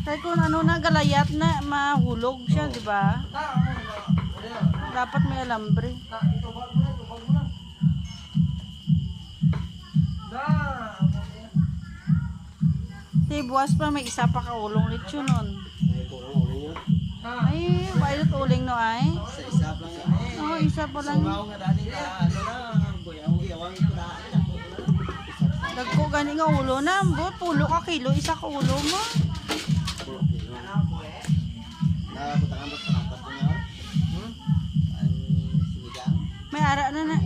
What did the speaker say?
Kaya kung ano na galayat na mahulog siya, di ba? Dapat may alambre. Di buwas pa may isa pa kaulong lechon nun. Ay, bayot uling no ay. Oo, isa pa lang. Dagko gani nga ulo na, but pulo ka kilo, isa ka ulo mo. May ara na na.